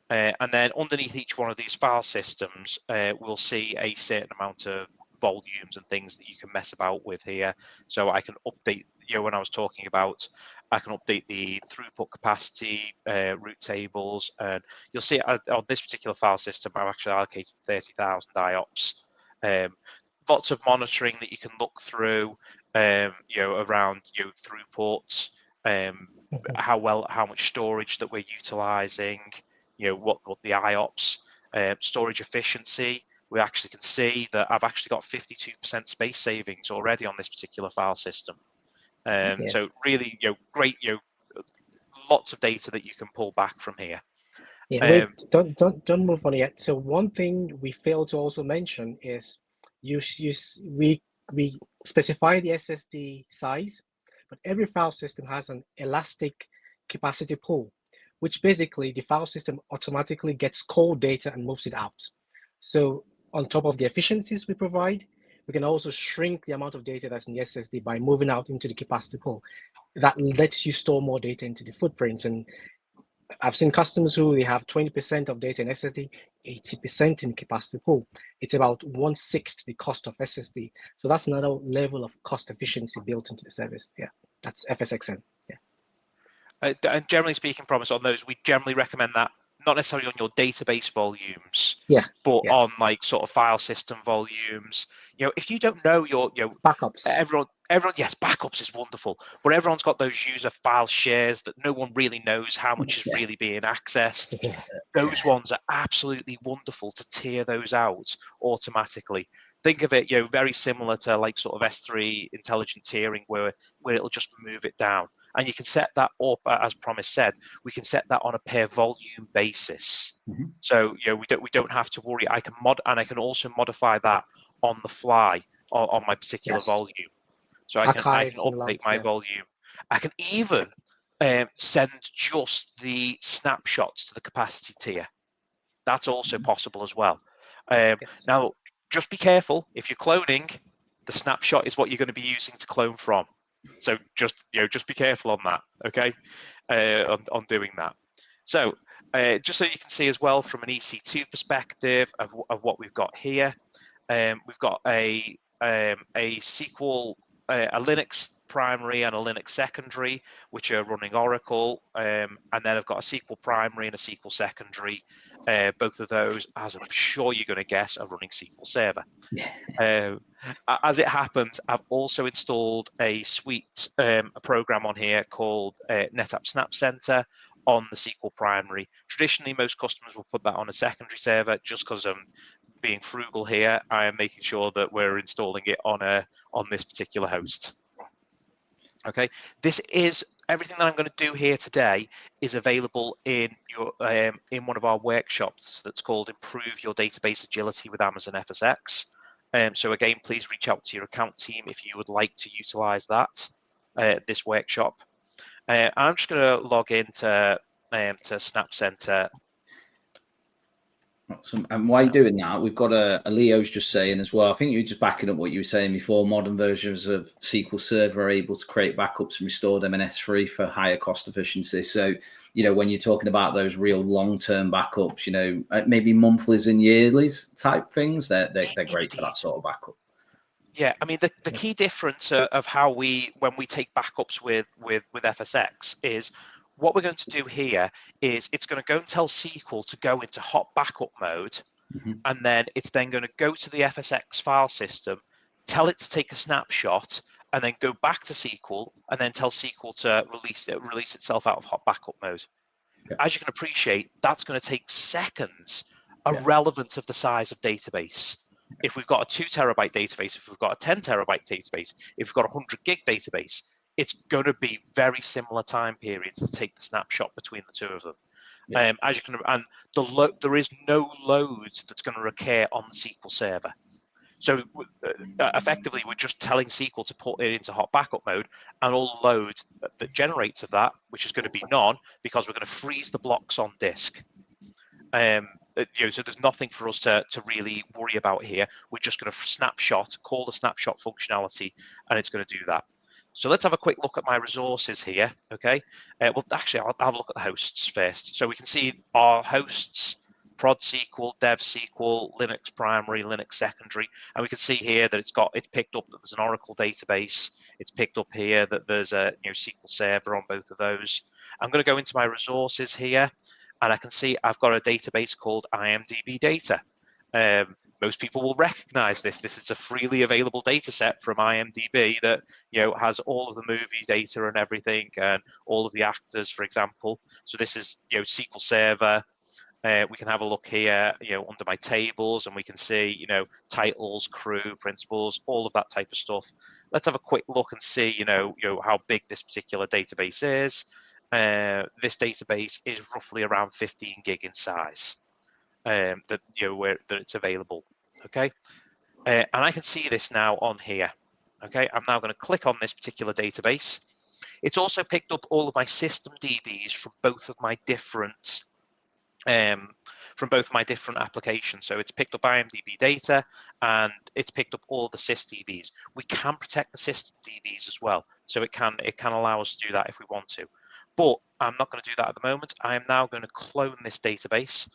And then underneath each one of these file systems, we'll see a certain amount of volumes and things that you can mess about with here. So I can update, when I was talking about, I can update the throughput capacity, route tables, and you'll see on this particular file system, I've actually allocated 30,000 IOPS. Lots of monitoring that you can look through, around throughputs, how much storage that we're utilizing, what the IOPS, storage efficiency. We actually can see that I've actually got 52% space savings already on this particular file system. So really, great, lots of data that you can pull back from here. Yeah, wait, don't move on yet. So one thing we failed to also mention is we specify the SSD size, but every file system has an elastic capacity pool, which basically the file system automatically gets cold data and moves it out. So on top of the efficiencies we provide, we can also shrink the amount of data that's in the SSD by moving out into the capacity pool. That lets you store more data into the footprint. And I've seen customers who they have 20% of data in SSD, 80% in capacity pool. It's about 1/6 the cost of SSD. So that's another level of cost efficiency built into the service. Yeah, that's FSxN. Yeah. And generally speaking, Promise, on those, we generally recommend that not necessarily on your database volumes, but on like sort of file system volumes. If you don't know your backups, everyone, yes, backups is wonderful, but everyone's got those user file shares that no one really knows how much is really being accessed. Those ones are absolutely wonderful to tier those out automatically. Think of it, very similar to like sort of S3 intelligent tiering, where it'll just move it down. And you can set that up, as Promise said, we can set that on a per volume basis. So we don't have to worry. I can also modify that on the fly on my particular volume. So I can update my volume. I can even send just the snapshots to the capacity tier. That's also possible as well. Now, just be careful. If you're cloning, the snapshot is what you're going to be using to clone from. So just be careful on that, okay? On doing that. So just so you can see as well from an EC2 perspective of what we've got here, we've got a SQL, a Linux primary and a Linux secondary, which are running Oracle, and then I've got a SQL primary and a SQL secondary. Both of those, as I'm sure you're going to guess, are running SQL Server. As it happens, I've also installed a suite, a program on here called NetApp Snap Center on the SQL primary. Traditionally, most customers will put that on a secondary server. Just because I'm being frugal here, I am making sure that we're installing it on this particular host. Okay, this is everything that I'm going to do here today is available in your in one of our workshops that's called Improve Your Database Agility with Amazon FSx. So again, please reach out to your account team if you would like to utilize that this workshop. I'm just going to log into to Snap Center. Awesome. And while you're doing that, we've got a Leo's just saying as well. I think you're just backing up what you were saying before. Modern versions of SQL Server are able to create backups and restore them in S3 for higher cost efficiency. So, you know, when you're talking about those real long-term backups, you know, maybe monthlies and yearlies type things, they're great for that sort of backup. Yeah, I mean, the key difference of how when we take backups with FSx is what we're going to do here is it's going to go and tell SQL to go into hot backup mode, and then it's then going to go to the FSx file system, tell it to take a snapshot, and then go back to SQL, and then tell SQL to release itself out of hot backup mode. Yeah. As you can appreciate, that's going to take seconds, irrelevant of the size of database. If we've got a 2 terabyte database, if we've got a 10 terabyte database, if we've got a 100 gig database, it's going to be very similar time periods to take the snapshot between the two of them. Yeah. As you can, and there is no load that's going to occur on the SQL server. So effectively, we're just telling SQL to put it into hot backup mode, and all the load that generates of that, which is going to be none, because we're going to freeze the blocks on disk. You know, so there's nothing for us to really worry about here. We're just going to call the snapshot functionality, and it's going to do that. So let's have a quick look at my resources here, okay? Well, actually, I'll have a look at the hosts first. So we can see our hosts, prod SQL, dev SQL, Linux primary, Linux secondary, and we can see here that it's picked up that there's an Oracle database. It's picked up here that there's a SQL Server on both of those. I'm going to go into my resources here, and I can see I've got a database called IMDb Data. Most people will recognize this. This is a freely available data set from IMDb that has all of the movie data and everything, and all of the actors, for example. So this is SQL Server. We can have a look here, under my tables, and we can see titles, crew, principals, all of that type of stuff. Let's have a quick look and see how big this particular database is. This database is roughly around 15 gig in size. That it's available, okay, and I can see this now on here. Okay, I'm now going to click on this particular database. It's also picked up all of my system DBs from both of my different applications. So it's picked up IMDb Data, and it's picked up all the sysdbs. We can protect the system DBs as well, so it can allow us to do that if we want to. But I'm not going to do that at the moment. I am now going to clone this database.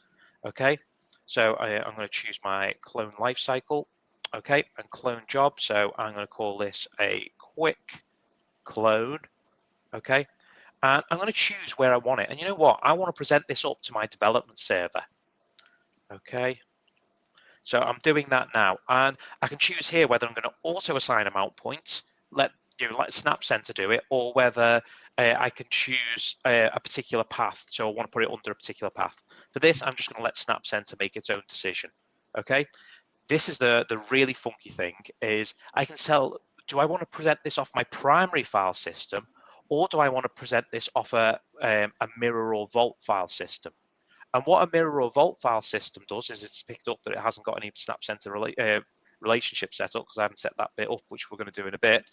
Okay, so I'm going to choose my clone lifecycle, okay, and clone job. So I'm going to call this a quick clone, okay, and I'm going to choose where I want it. And you know what? I want to present this up to my development server, okay. So I'm doing that now, and I can choose here whether I'm going to auto assign a mount point, let Snap Center do it, or whether I can choose a particular path. So I want to put it under a particular path. For this, I'm just going to let Snap Center make its own decision. Okay. This is the really funky thing is I can tell, do I want to present this off my primary file system, or do I want to present this off a mirror or vault file system? And what a mirror or vault file system does is it's picked up that it hasn't got any Snap Center relationship set up, because I haven't set that bit up, which we're going to do in a bit,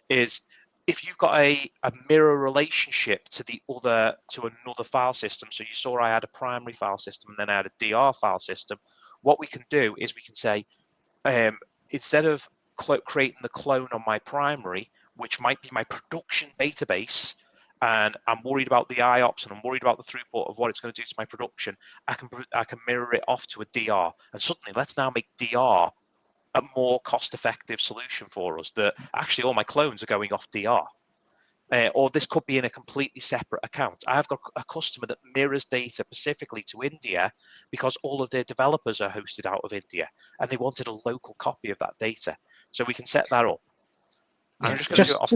is if you've got a mirror relationship to another file system. So you saw I had a primary file system, and then I had a DR file system. What we can do is we can say, instead of creating the clone on my primary, which might be my production database, and I'm worried about the IOPS and I'm worried about the throughput of what it's going to do to my production, I can mirror it off to a DR. And suddenly, let's now make DR a more cost-effective solution for us, that actually all my clones are going off DR. Or this could be in a completely separate account. I've got a customer that mirrors data specifically to India because all of their developers are hosted out of India, and they wanted a local copy of that data. So we can set that up. I'm just going to do it off.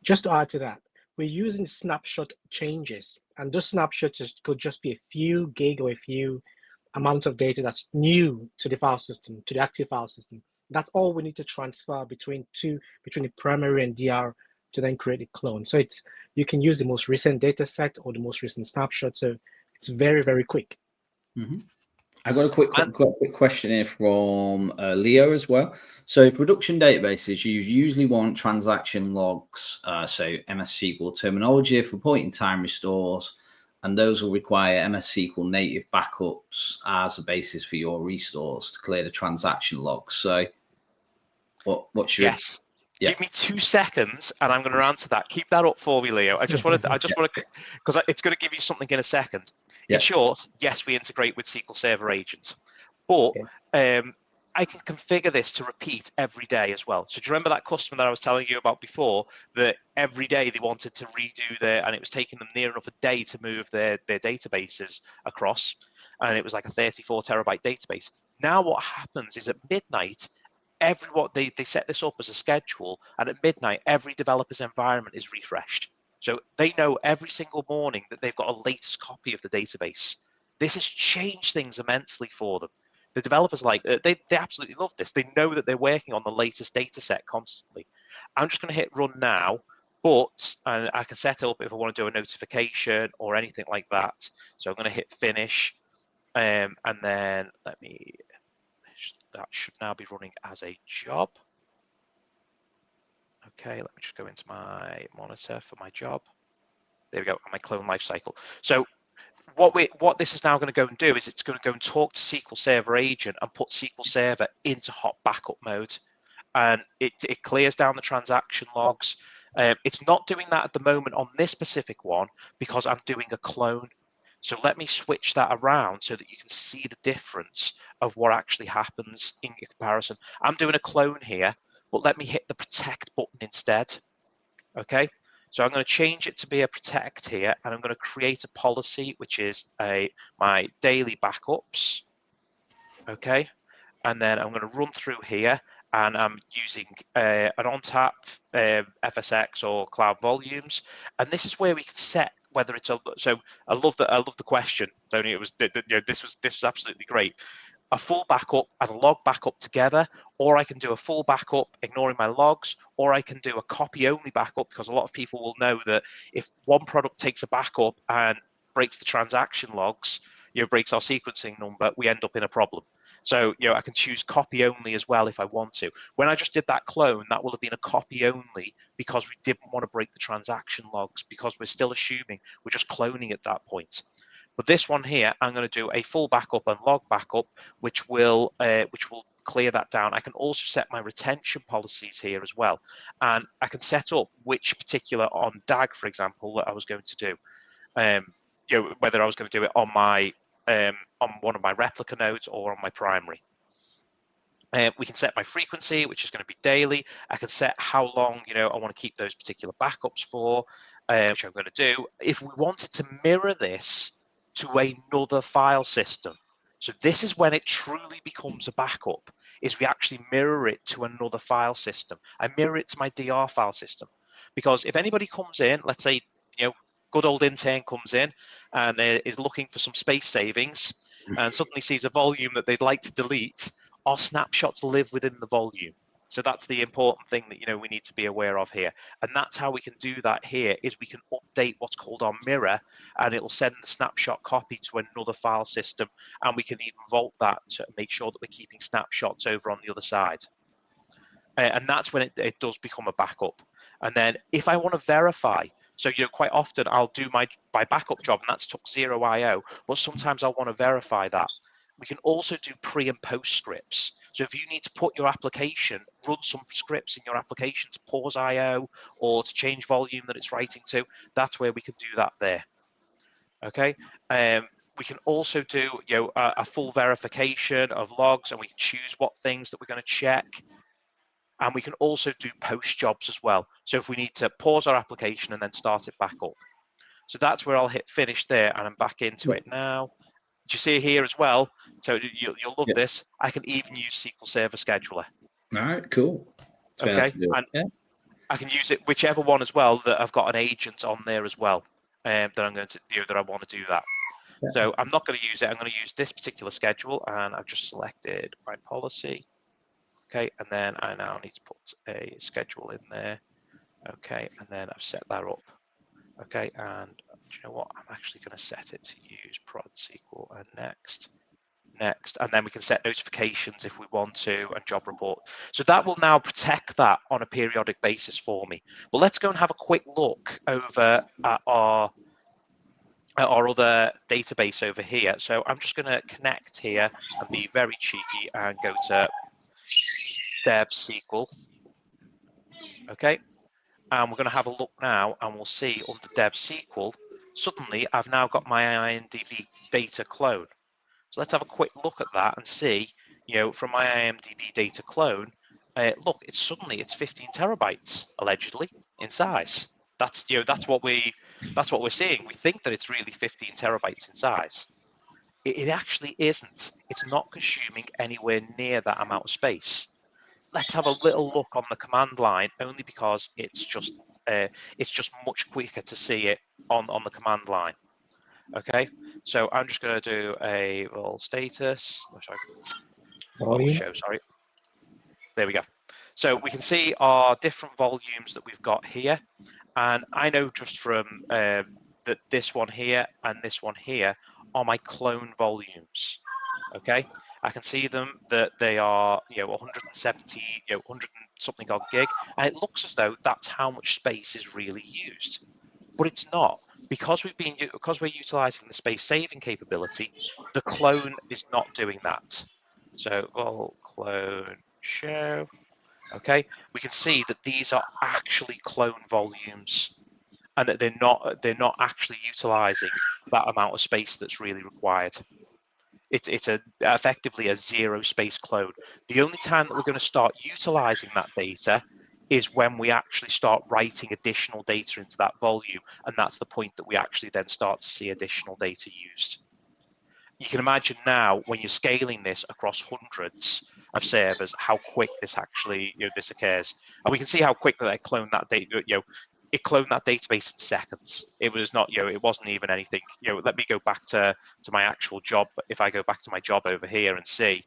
Just to add to that, we're using snapshot changes, and those snapshots could just be a few gig or a few amounts of data that's new to the file system, to the active file system. That's all we need to transfer between the primary and DR to then create a clone. So you can use the most recent data set or the most recent snapshot. So it's very, very quick. Mm-hmm. I got a quick question here from Leo as well. So production databases, you usually want transaction logs, so MS SQL terminology for point in time restores, and those will require MS SQL native backups as a basis for your restores to clear the transaction logs. So what's your... Yes. Yeah. Give me 2 seconds and I'm going to answer that. Keep that up for me, Leo. I just want to, because it's going to give you something in a second. In short, yes, we integrate with SQL Server agents, but I can configure this to repeat every day as well. So do you remember that customer that I was telling you about before, that every day they wanted to redo and it was taking them near enough a day to move their databases across, and it was like a 34 terabyte database. Now what happens is at midnight, they set this up as a schedule, and at midnight every developer's environment is refreshed, so they know every single morning that they've got a latest copy of the database. This has changed things immensely for them. The developers they absolutely love this. They know that they're working on the latest data set constantly. I'm just going to hit run now, but I can set it up if I want to do a notification or anything like that. So I'm going to hit finish, and then that should now be running as a job. Okay, let me just go into my monitor for my job. There we go, my clone lifecycle. So what this is now going to go and do is it's going to go and talk to SQL Server agent and put SQL Server into hot backup mode, and it clears down the transaction logs. It's not doing that at the moment on this specific one because I'm doing a clone. So let me switch that around so that you can see the difference of what actually happens in comparison. I'm doing a clone here, but let me hit the protect button instead. Okay, so I'm going to change it to be a protect here, and I'm going to create a policy, which is my daily backups. Okay, and then I'm going to run through here, and I'm using an ONTAP, FSX, or Cloud Volumes, and this is where we can set whether it's so I love the question, Tony. It was this was absolutely great. A full backup and a log backup together, or I can do a full backup ignoring my logs, or I can do a copy only backup, because a lot of people will know that if one product takes a backup and breaks the transaction logs, breaks our sequencing number, we end up in a problem. So I can choose copy only as well if I want to. When I just did that clone, that will have been a copy only because we didn't want to break the transaction logs, because we're still assuming we're just cloning at that point. But this one here, I'm going to do a full backup and log backup, which will clear that down. I can also set my retention policies here as well, and I can set up which particular on DAG, for example, that I was going to do. Whether I was going to do it on one of my replica nodes or on my primary. We can set my frequency, which is going to be daily. I can set how long I want to keep those particular backups for, which I'm going to do. If we wanted to mirror this to another file system, so this is when it truly becomes a backup, is we actually mirror it to another file system. I mirror it to my DR file system, because if anybody comes in, let's say good old intern comes in and is looking for some space savings and suddenly sees a volume that they'd like to delete, our snapshots live within the volume. So that's the important thing that we need to be aware of here. And that's how we can do that here, is we can update what's called our mirror, and it will send the snapshot copy to another file system, and we can even vault that to make sure that we're keeping snapshots over on the other side. And that's when it does become a backup. And then if I want to verify, so quite often I'll do my backup job, and that's took 0 IO, but sometimes I want to verify that. We can also do pre and post scripts. So if you need to put your application, run some scripts in your application to pause IO or to change volume that it's writing to, that's where we can do that there. Okay. We can also do a full verification of logs, and we can choose what things that we're going to check. And we can also do post jobs as well. So if we need to pause our application and then start it back up. So that's where I'll hit finish there, and I'm back into it now. Do you see here as well? So you'll love this. I can even use SQL Server Scheduler. All right, cool. Okay, and I can use it whichever one as well that I've got an agent on there as well. That I'm going to do, that I want to do that. Yeah. So I'm not going to use it. I'm going to use this particular schedule, and I've just selected my policy. Okay, and then I now need to put a schedule in there. Okay, and then I've set that up. Okay, and do you know what? I'm actually going to set it to use prod SQL and next, and then we can set notifications if we want to, and job report. So that will now protect that on a periodic basis for me. But let's go and have a quick look over at our other database over here. So I'm just going to connect here and be very cheeky and go to Dev SQL. Okay, and we're going to have a look now, and we'll see under Dev SQL, suddenly I've now got my IMDb data clone. So let's have a quick look at that and see, from my IMDb data clone, look, it's 15 terabytes allegedly in size. That's what we're seeing. We think that it's really 15 terabytes in size. It actually isn't. It's not consuming anywhere near that amount of space. Let's have a little look on the command line, only because it's just much quicker to see it on the command line. Okay, so I'm just going to do a little status. Oh, sorry. Oh, show, sorry. There we go. So we can see our different volumes that we've got here, and I know just from that this one here and this one here are my clone volumes. Okay, I can see them that they are 170, 100 and something odd gig, and it looks as though that's how much space is really used, but it's not. Because we're utilizing the space saving capability, the clone is not doing that. So vol clone show. Okay, we can see that these are actually clone volumes, and that they're not actually utilizing that amount of space that's really required. It's effectively a zero space clone. The only time that we're going to start utilizing that data is when we actually start writing additional data into that volume, and that's the point that we actually then start to see additional data used. You can imagine now, when you're scaling this across hundreds of servers, how quick this actually this occurs, and we can see how quick that they clone that data. It cloned that database in seconds. It was not it wasn't even anything. Let me go back to my actual job. If I go back to my job over here and see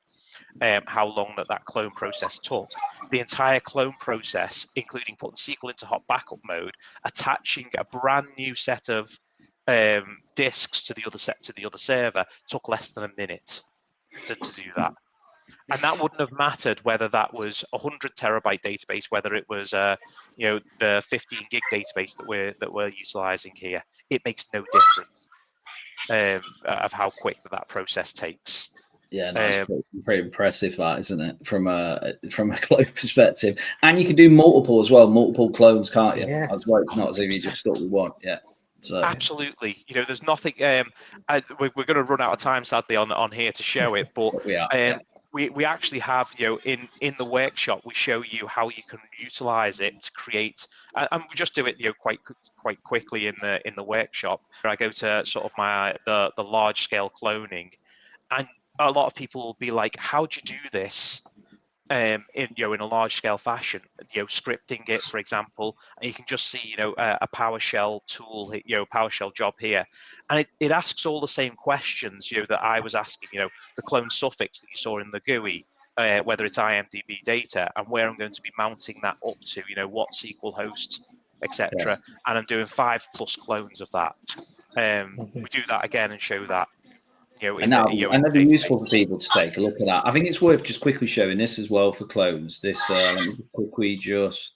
how long that clone process took. The entire clone process, including putting SQL into hot backup mode, attaching a brand new set of disks to the other server, took less than a minute to do that. And that wouldn't have mattered whether that was a 100 terabyte database, whether it was the 15 gig database that we're utilizing here. It makes no difference of how quick that process takes. Yeah, no, it's pretty impressive, that, isn't it? From a clone perspective, and you can do multiple as well, multiple clones, can't you? Yes. As well, it's not as if you just stuck with one. Yeah. So absolutely. There's nothing. We're going to run out of time, sadly, on here to show it, but we actually have in the workshop we show you how you can utilize it to create, and we just do it quite quickly in the workshop. I go to sort of the large scale cloning, and a lot of people will be like, how do you do this in a large scale fashion, scripting it, for example, and you can just see a PowerShell tool, PowerShell job here, and it asks all the same questions that I was asking, the clone suffix that you saw in the GUI, whether it's IMDb data, and where I'm going to be mounting that up to, what SQL host, etc. And I'm doing 5+ clones of that. We do that again and show that. And that'd be useful for people to take a look at that. I think it's worth just quickly showing this as well for clones. This, let me quickly just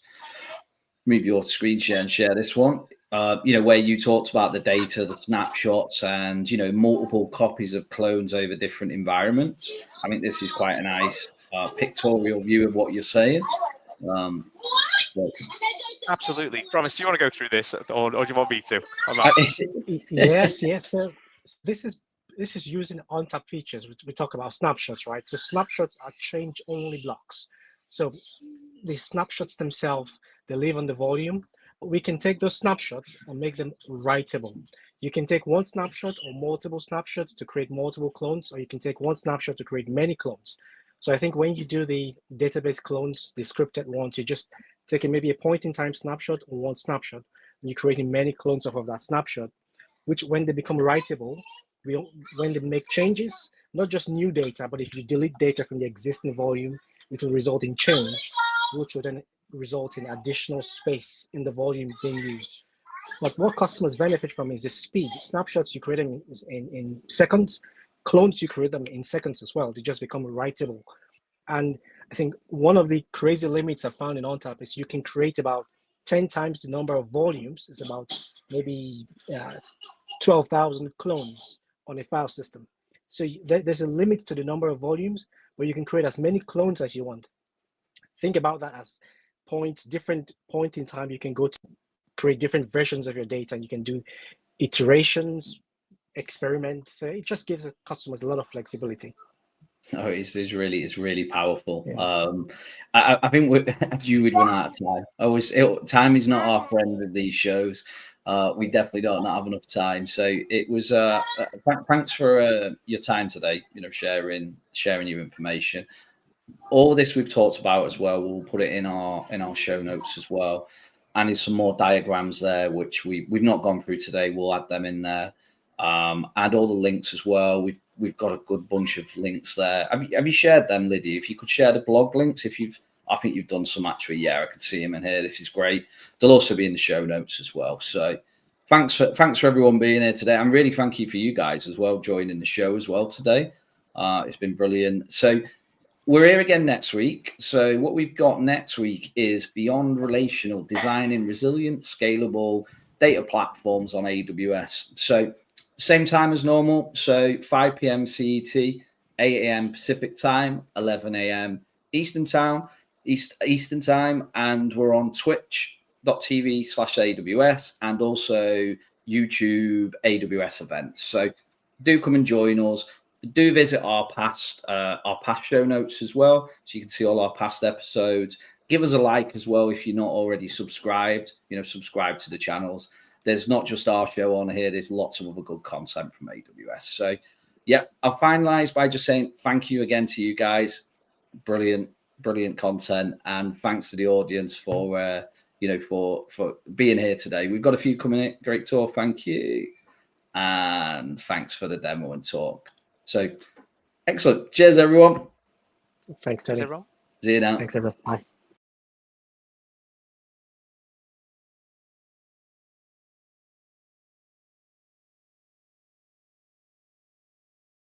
move your screen share and share this one. Where you talked about the data, the snapshots, and multiple copies of clones over different environments. I think this is quite a nice pictorial view of what you're saying. Absolutely. Promise, do you want to go through this, or do you want me to? Yes. So this is this is using ONTAP features. We talk about snapshots, right? So snapshots are change-only blocks. So the snapshots themselves, they live on the volume. We can take those snapshots and make them writable. You can take one snapshot or multiple snapshots to create multiple clones, or you can take one snapshot to create many clones. So I think when you do the database clones, the scripted ones, you just take maybe a point-in-time snapshot or one snapshot, and you're creating many clones of that snapshot, which when they become writable, when they make changes, not just new data, but if you delete data from the existing volume, it will result in change, which will then result in additional space in the volume being used. But what customers benefit from is the speed. Snapshots you create them in seconds, clones you create them in seconds as well. They just become writable. And I think one of the crazy limits I found in ONTAP is you can create about 10 times the number of volumes. It's about maybe 12,000 clones on a file system. So there's a limit to the number of volumes, but you can create as many clones as you want. Think about that as different point in time. You can go to create different versions of your data, and you can do iterations, experiments. So it just gives customers a lot of flexibility. Oh, it's really powerful. Yeah. I think you would run out of time. Time is not our friend with these shows. We definitely don't have enough time. So it was thanks for your time today. Sharing your information. All this we've talked about as well, we'll put it in our show notes as well. And there's some more diagrams there which we've not gone through today. We'll add them in there. Add all the links as well. We've got a good bunch of links there. Have you shared them, Lydia? If you could share the blog links, I think you've done some actually. Yeah, I could see them in here. This is great. They'll also be in the show notes as well. So thanks for everyone being here today. I'm really thank you for you guys as well joining the show as well today. It's been brilliant. So we're here again next week. So what we've got next week is Beyond Relational, designing resilient, scalable data platforms on AWS. So same time as normal. So 5 p.m. CET, 8 a.m. Pacific time, 11 a.m. Eastern time, and we're on twitch.tv/AWS and also YouTube AWS events. So do come and join us. Do visit our past show notes as well, so you can see all our past episodes. Give us a like as well if you're not already subscribed. Subscribe to the channels. There's not just our show on here. There's lots of other good content from AWS. So, yeah, I'll finalize by just saying thank you again to you guys. Brilliant content, and thanks to the audience for being here today. We've got a few coming in. Great talk. Thank you, and thanks for the demo and talk. So, excellent. Cheers, everyone. Thanks, Tony. Thanks, everyone. See you now. Thanks, everyone. Bye.